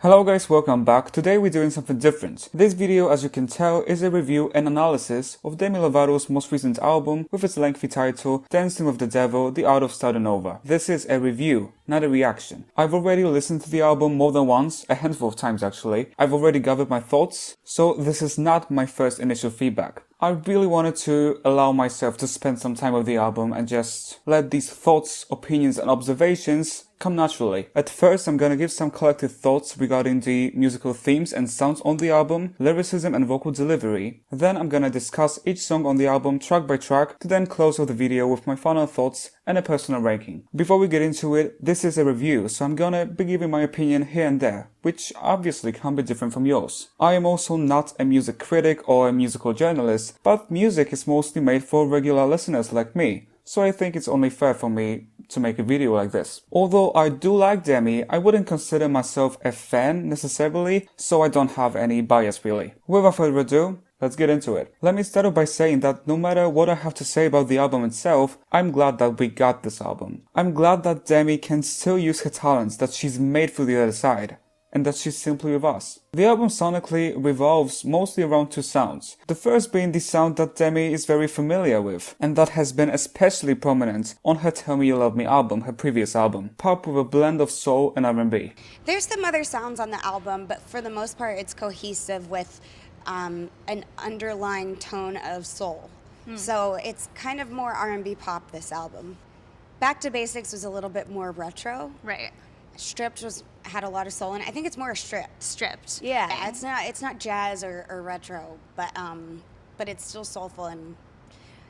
Hello guys, welcome back. Today we're doing something different. This video, as you can tell, is a review and analysis of Demi Lovato's most recent album with its lengthy title, Dancing with the Devil, The Art of Starting Over. This is a review, not a reaction. I've already listened to the album more than once, a handful of times actually. I've already gathered my thoughts, so this is not my first initial feedback. I really wanted to allow myself to spend some time with the album and just let these thoughts, opinions and observations come naturally. At first, I'm gonna give some collective thoughts regarding the musical themes and sounds on the album, lyricism and vocal delivery. Then I'm gonna discuss each song on the album track by track to then close out the video with my final thoughts and a personal ranking. Before we get into it, this is a review, so I'm gonna be giving my opinion here and there, which obviously can be different from yours. I am also not a music critic or a musical journalist, but music is mostly made for regular listeners like me, so I think it's only fair for me to make a video like this. Although I do like Demi, I wouldn't consider myself a fan necessarily, so I don't have any bias really. Without further ado, let's get into it. Let me start off by saying that no matter what I have to say about the album itself, I'm glad that we got this album. I'm glad that Demi can still use her talents that she's made for the other side, and that she's simply with us. The album sonically revolves mostly around two sounds. The first being the sound that Demi is very familiar with, and that has been especially prominent on her Tell Me You Love Me album, her previous album. Pop with a blend of soul and R&B. There's some other sounds on the album, but for the most part it's cohesive with an underlying tone of soul. So it's kind of more R&B pop, this album. Back to Basics was a little bit more retro. Right. Stripped had a lot of soul in it. I think it's more stripped. Stripped. Yeah, Okay. it's not jazz or retro, but it's still soulful and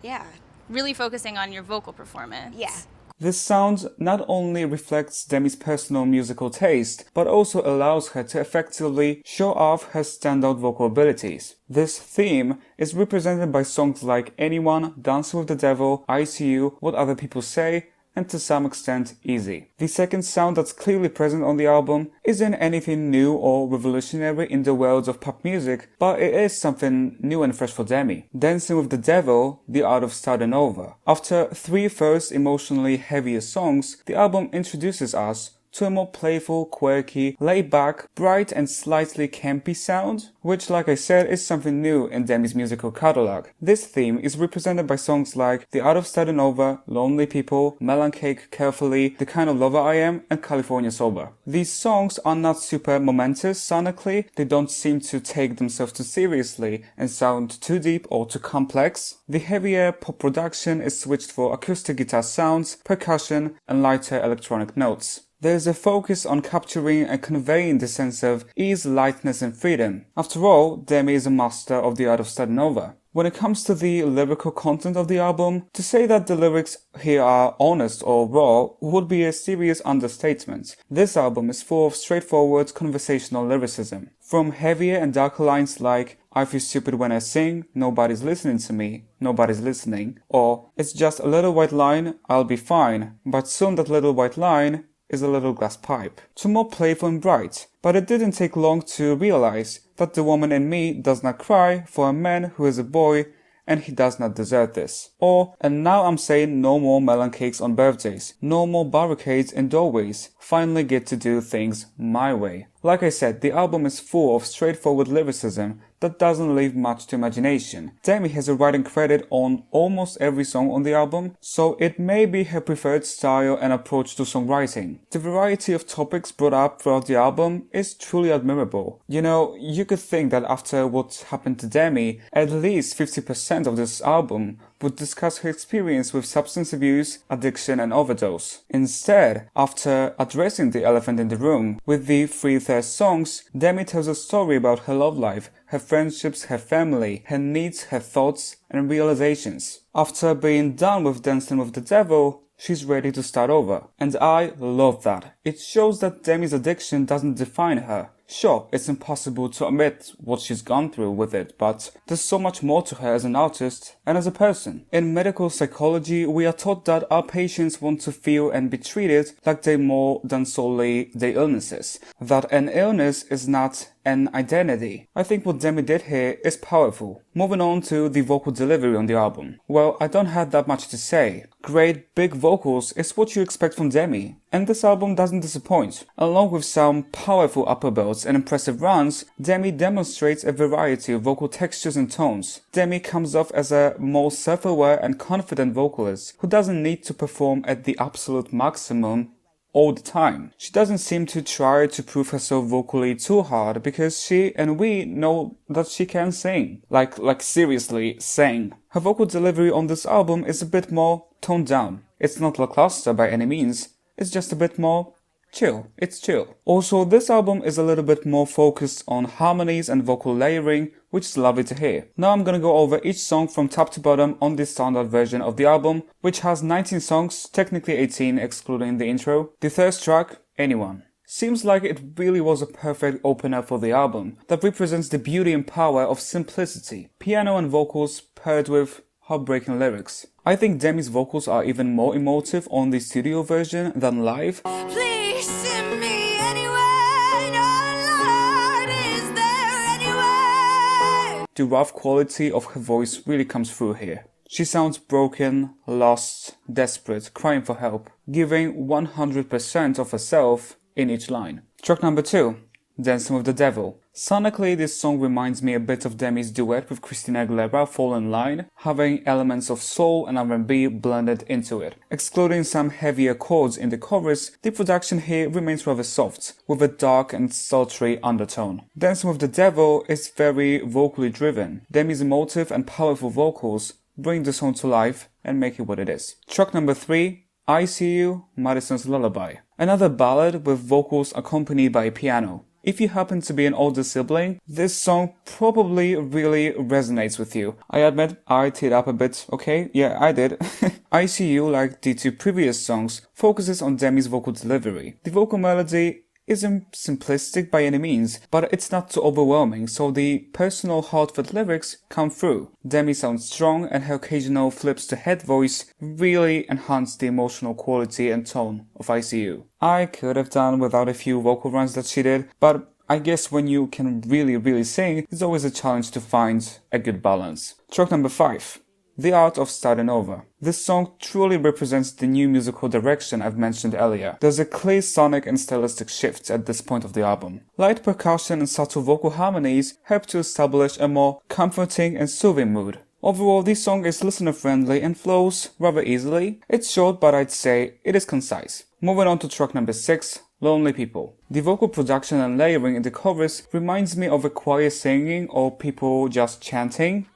yeah. Really focusing on your vocal performance. Yeah. This sound not only reflects Demi's personal musical taste, but also allows her to effectively show off her standout vocal abilities. This theme is represented by songs like Anyone, Dancing with the Devil, I See You, What Other People Say, and to some extent Easy. The second sound that's clearly present on the album isn't anything new or revolutionary in the world of pop music, but it is something new and fresh for Demi. Dancing with the Devil, The Art of Starting Over. After three first emotionally heavier songs, the album introduces us to a more playful, quirky, laid-back, bright and slightly campy sound, which, like I said, is something new in Demi's musical catalog. This theme is represented by songs like The Art of Starting Over, Lonely People, Melon Cake, Carefully, The Kind of Lover I Am, and California Sober. These songs are not super momentous sonically, they don't seem to take themselves too seriously and sound too deep or too complex. The heavier pop production is switched for acoustic guitar sounds, percussion, and lighter electronic notes. There's a focus on capturing and conveying the sense of ease, lightness and freedom. After all, Demi is a master of the art of starting over. When it comes to the lyrical content of the album, to say that the lyrics here are honest or raw would be a serious understatement. This album is full of straightforward conversational lyricism. From heavier and darker lines like, I feel stupid when I sing, nobody's listening to me, nobody's listening, or it's just a little white line, I'll be fine, but soon that little white line is a little glass pipe, to more playful and bright. But it didn't take long to realize that the woman in me does not cry for a man who is a boy and he does not deserve this. Or, and now I'm saying no more melon cakes on birthdays, no more barricades in doorways, finally get to do things my way. Like I said, the album is full of straightforward lyricism that doesn't leave much to imagination. Demi has a writing credit on almost every song on the album, so it may be her preferred style and approach to songwriting. The variety of topics brought up throughout the album is truly admirable. You know, you could think that after what happened to Demi, at least 50% of this album would discuss her experience with substance abuse, addiction and overdose. Instead, after addressing the elephant in the room with the three thirst songs, Demi tells a story about her love life, her friendships, her family, her needs, her thoughts and realizations. After being done with Dancing with the Devil, she's ready to start over. And I love that. It shows that Demi's addiction doesn't define her. Sure, it's impossible to admit what she's gone through with it, but there's so much more to her as an artist and as a person. In medical psychology, we are taught that our patients want to feel and be treated like they're more than solely their illnesses. That an illness is not an identity. I think what Demi did here is powerful. Moving on to the vocal delivery on the album. Well, I don't have that much to say. Great big vocals is what you expect from Demi, and this album doesn't disappoint. Along with some powerful upper belts and impressive runs, Demi demonstrates a variety of vocal textures and tones. Demi comes off as a more self-aware and confident vocalist who doesn't need to perform at the absolute maximum all the time. She doesn't seem to try to prove herself vocally too hard because she and we know that she can sing. Like seriously sing. Her vocal delivery on this album is a bit more toned down. It's not lackluster by any means, it's just a bit more chill. It's chill. Also, this album is a little bit more focused on harmonies and vocal layering, which is lovely to hear. Now I'm gonna go over each song from top to bottom on the standard version of the album, which has 19 songs, technically 18 excluding the intro. The first track, Anyone. Seems like it really was a perfect opener for the album that represents the beauty and power of simplicity. Piano and vocals paired with heartbreaking lyrics. I think Demi's vocals are even more emotive on the studio version than live. Please send me anywhere, no Lord, is there anywhere? The rough quality of her voice really comes through here. She sounds broken, lost, desperate, crying for help, giving 100% of herself in each line. Track number 2, Dancing with the Devil. Sonically, this song reminds me a bit of Demi's duet with Christina Aguilera, Fall in Line, having elements of soul and R&B blended into it. Excluding some heavier chords in the chorus, the production here remains rather soft, with a dark and sultry undertone. Dancing with the Devil is very vocally driven. Demi's emotive and powerful vocals bring the song to life and make it what it is. Track number 3, I See You, Madison's Lullaby. Another ballad with vocals accompanied by a piano. If you happen to be an older sibling, this song probably really resonates with you. I admit, I teared up a bit, okay? Yeah, I did. I See You, like the two previous songs, focuses on Demi's vocal delivery. The vocal melody isn't simplistic by any means, but it's not too overwhelming, so the personal heartfelt lyrics come through. Demi sounds strong, and her occasional flips to head voice really enhance the emotional quality and tone of I See You. I could have done without a few vocal runs that she did, but I guess when you can really sing, it's always a challenge to find a good balance. Track number 5. The Art of Starting Over. This song truly represents the new musical direction I've mentioned earlier. There's a clear sonic and stylistic shift at this point of the album. Light percussion and subtle vocal harmonies help to establish a more comforting and soothing mood. Overall, this song is listener-friendly and flows rather easily. It's short, but I'd say it is concise. Moving on to track number 6, Lonely People. The vocal production and layering in the chorus reminds me of a choir singing or people just chanting.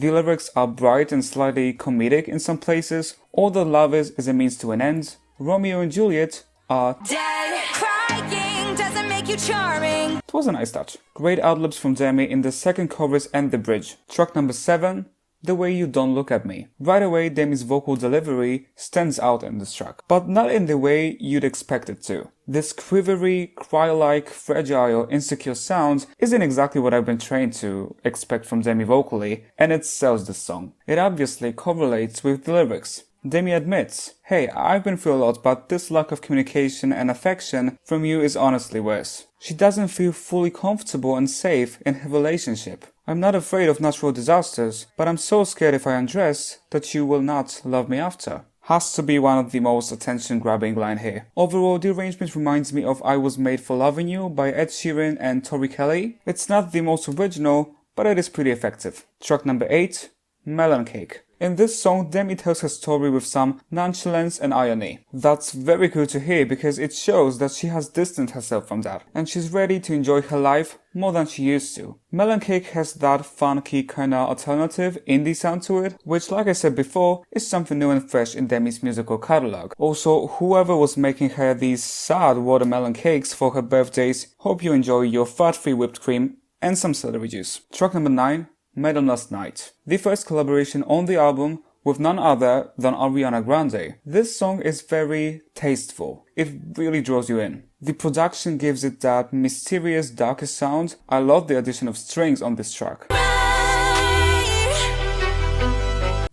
The lyrics are bright and slightly comedic in some places. All that love is a means to an end. Romeo and Juliet are Dead crying doesn't make you charming. It was a nice touch. Great adlibs from Demi in the second chorus and the bridge. Track number 7, The Way You Don't Look at Me. Right away, Demi's vocal delivery stands out in this track, but not in the way you'd expect it to. This quivery, cry-like, fragile, insecure sound isn't exactly what I've been trained to expect from Demi vocally, and it sells this song. It obviously correlates with the lyrics. Demi admits, hey, I've been through a lot, but this lack of communication and affection from you is honestly worse. She doesn't feel fully comfortable and safe in her relationship. I'm not afraid of natural disasters, but I'm so scared if I undress that you will not love me after. Has to be one of the most attention-grabbing line here. Overall, the arrangement reminds me of I Was Made for Loving You by Ed Sheeran and Tori Kelly. It's not the most original, but it is pretty effective. Track number 8, Melon Cake. In this song, Demi tells her story with some nonchalance and irony. That's very good to hear because it shows that she has distanced herself from that, and she's ready to enjoy her life more than she used to. Melon Cake has that funky kinda alternative indie sound to it, which like I said before, is something new and fresh in Demi's musical catalog. Also, whoever was making her these sad watermelon cakes for her birthdays, hope you enjoy your fat-free whipped cream and some celery juice. Track number 9, Made on Last Night. The first collaboration on the album with none other than Ariana Grande. This song is very tasteful. It really draws you in. The production gives it that mysterious, darker sound. I love the addition of strings on this track.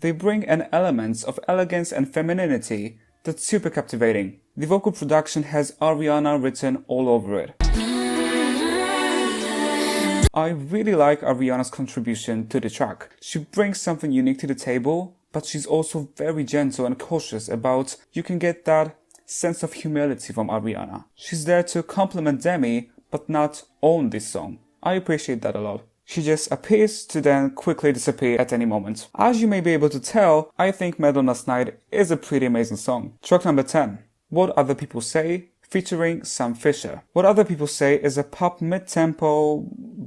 They bring an element of elegance and femininity that's super captivating. The vocal production has Ariana written all over it. I really like Ariana's contribution to the track. She brings something unique to the table, but she's also very gentle and cautious about, you can get that sense of humility from Ariana. She's there to compliment Demi, but not own this song. I appreciate that a lot. She just appears to then quickly disappear at any moment. As you may be able to tell, I think Madison Last Night is a pretty amazing song. Track number 10, What Other People Say, featuring Sam Fisher. What Other People Say is a pop mid-tempo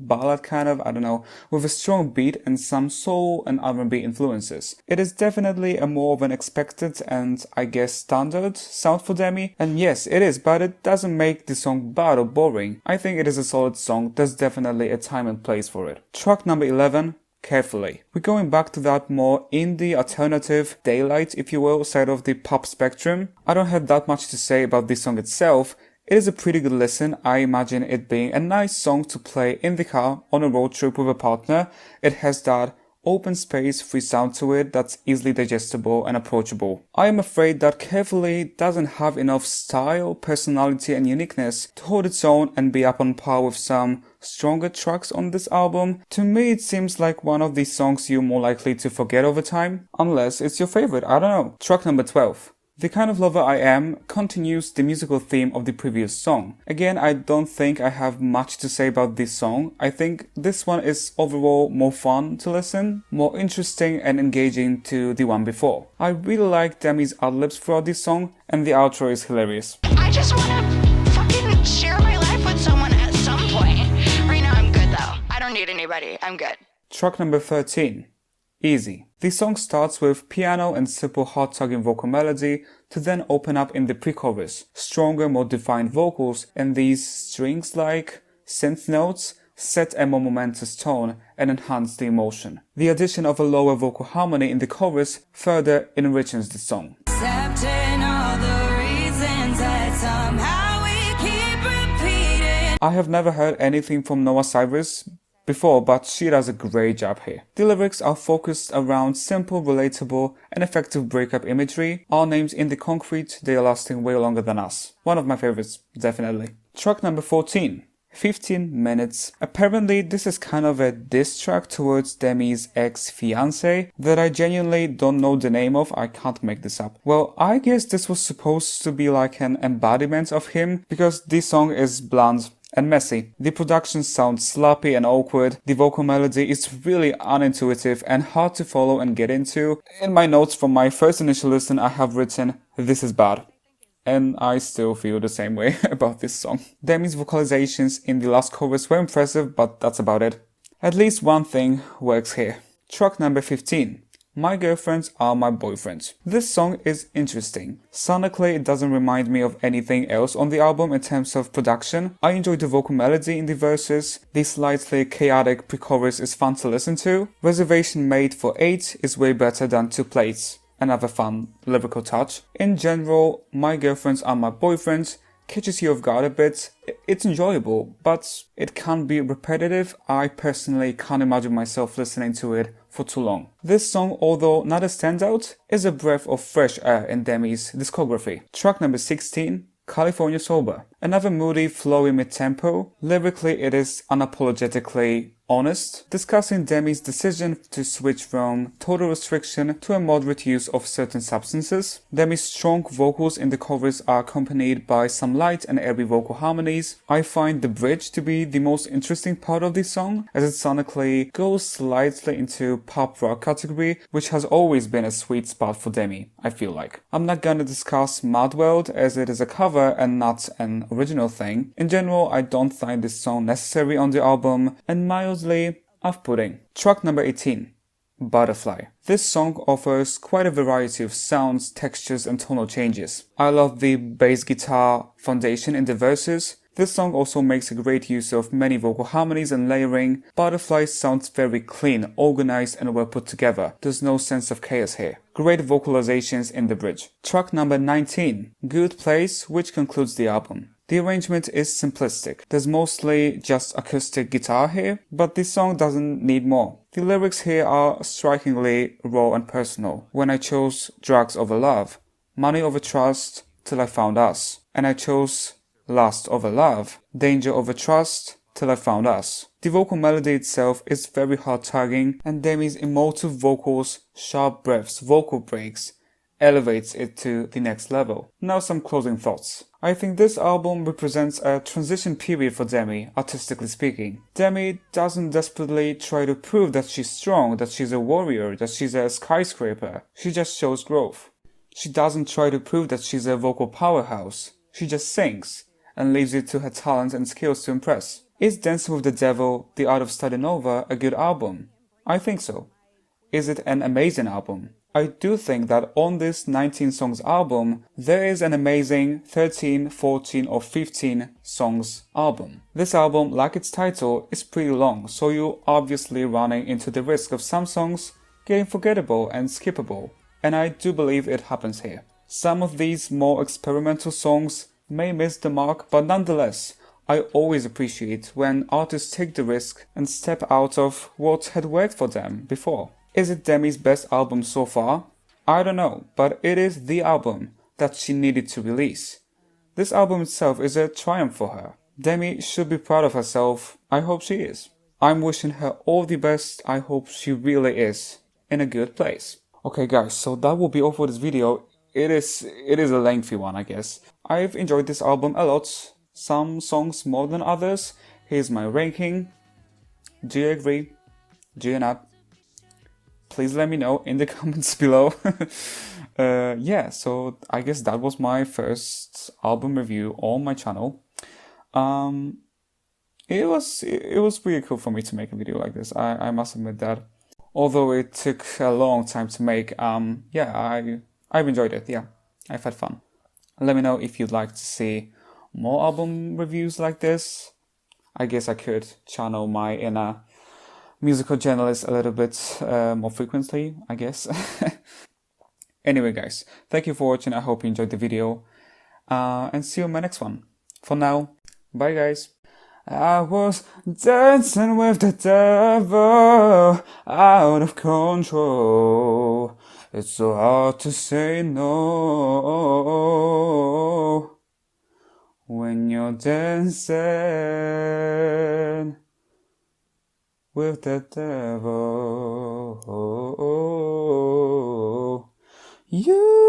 ballad kind of, I don't know, with a strong beat and some soul and R&B influences. It is definitely a more of an expected and, I guess, standard sound for Demi. And yes, it is, but it doesn't make the song bad or boring. I think it is a solid song. There's definitely a time and place for it. Track number 11, Carefully. We're going back to that more indie, alternative, daylight, if you will, side of the pop spectrum. I don't have that much to say about this song itself. It is a pretty good listen. I imagine it being a nice song to play in the car on a road trip with a partner. It has that open space, free sound to it that's easily digestible and approachable. I am afraid that Carefully doesn't have enough style, personality and uniqueness to hold its own and be up on par with some stronger tracks on this album. To me, it seems like one of these songs you're more likely to forget over time, unless it's your favorite, I don't know. Track number 12. The Kind of Lover I Am continues the musical theme of the previous song. Again, I don't think I have much to say about this song. I think this one is overall more fun to listen, more interesting and engaging to the one before. I really like Demi's ad-libs throughout this song, and the outro is hilarious. I just wanna fucking share my life with someone at some point. Right now I'm good though. I don't need anybody. I'm good. Track number 13. Easy. The song starts with piano and simple heart-tugging vocal melody to then open up in the pre-chorus. Stronger, more defined vocals and these strings-like synth notes set a more momentous tone and enhance the emotion. The addition of a lower vocal harmony in the chorus further enriches the song. Accepting all the reasons that somehow we keep repeating. I have never heard anything from Cyrus before, but she does a great job here. The lyrics are focused around simple, relatable, and effective breakup imagery. Our names in the concrete, they are lasting way longer than us. One of my favorites, definitely. Track number 14. 15 minutes. Apparently, this is kind of a diss track towards Demi's ex-fiancé that I genuinely don't know the name of. I can't make this up. Well, I guess this was supposed to be like an embodiment of him because this song is blunt and messy. The production sounds sloppy and awkward. The vocal melody is really unintuitive and hard to follow and get into. In my notes from my first initial listen, I have written, "This is bad." And I still feel the same way about this song. Demi's vocalizations in the last chorus were impressive, but that's about it. At least one thing works here. Track number 15. My Girlfriends Are My Boyfriends. This song is interesting. Sonically, it doesn't remind me of anything else on the album in terms of production. I enjoy the vocal melody in the verses. The slightly chaotic pre-chorus is fun to listen to. Reservation Made for 8 is way better than 2 Plates. Another fun lyrical touch. In general, My Girlfriends Are My Boyfriends catches you off guard a bit. It's enjoyable, but it can be repetitive. I personally can't imagine myself listening to it for too long. This song, although not a standout, is a breath of fresh air in Demi's discography. Track number 16, California Sober. Another moody, flowy mid-tempo. Lyrically, it is unapologetically honest, discussing Demi's decision to switch from total restriction to a moderate use of certain substances. Demi's strong vocals in the chorus are accompanied by some light and airy vocal harmonies. I find the bridge to be the most interesting part of this song, as it sonically goes slightly into pop rock category, which has always been a sweet spot for Demi, I feel like. I'm not gonna discuss Mad World, as it is a cover and not an original thing. In general, I don't find this song necessary on the album, and mildly off-putting. Track number 18. Butterfly. This song offers quite a variety of sounds, textures and tonal changes. I love the bass guitar foundation in the verses. This song also makes a great use of many vocal harmonies and layering. Butterfly sounds very clean, organized and well put together. There's no sense of chaos here. Great vocalizations in the bridge. Track number 19. Good Place, which concludes the album. The arrangement is simplistic. There's mostly just acoustic guitar here, but this song doesn't need more. The lyrics here are strikingly raw and personal. When I chose drugs over love, money over trust, till I found us. And I chose lust over love, danger over trust, Till I Found Us. The vocal melody itself is very hard-tugging, and Demi's emotive vocals, sharp breaths, vocal breaks, elevates it to the next level. Now some closing thoughts. I think this album represents a transition period for Demi, artistically speaking. Demi doesn't desperately try to prove that she's strong, that she's a warrior, that she's a skyscraper. She just shows growth. She doesn't try to prove that she's a vocal powerhouse. She just sings, and leaves it to her talent and skills to impress. Is Dancing with the Devil, The Art of Starting Over a good album? I think so. Is it an amazing album? I do think that on this 19 songs album, there is an amazing 13, 14 or 15 songs album. This album, like its title, is pretty long, so you're obviously running into the risk of some songs getting forgettable and skippable, and I do believe it happens here. Some of these more experimental songs may miss the mark, but nonetheless, I always appreciate when artists take the risk and step out of what had worked for them before. Is it Demi's best album so far? I don't know, but it is the album that she needed to release. This album itself is a triumph for her. Demi should be proud of herself. I hope she is. I'm wishing her all the best. I hope she really is in a good place. Okay guys, so that will be all for this video. It is a lengthy one, I guess. I've enjoyed this album a lot. Some songs more than others. Here's my ranking. Do you agree? Do you not? Please let me know in the comments below. Yeah, so I guess that was my first album review on my channel. It was really cool for me to make a video like this. I must admit that. Although it took a long time to make, yeah, I've enjoyed it. Yeah, I've had fun. Let me know if you'd like to see more album reviews like this. I guess I could channel my inner musical journalist a little bit more frequently, I guess. Anyway guys, thank you for watching. I hope you enjoyed the video, and see you in my next one. For now, bye guys. I was dancing with the devil, out of control. It's so hard to say no when you're dancing with the devil. You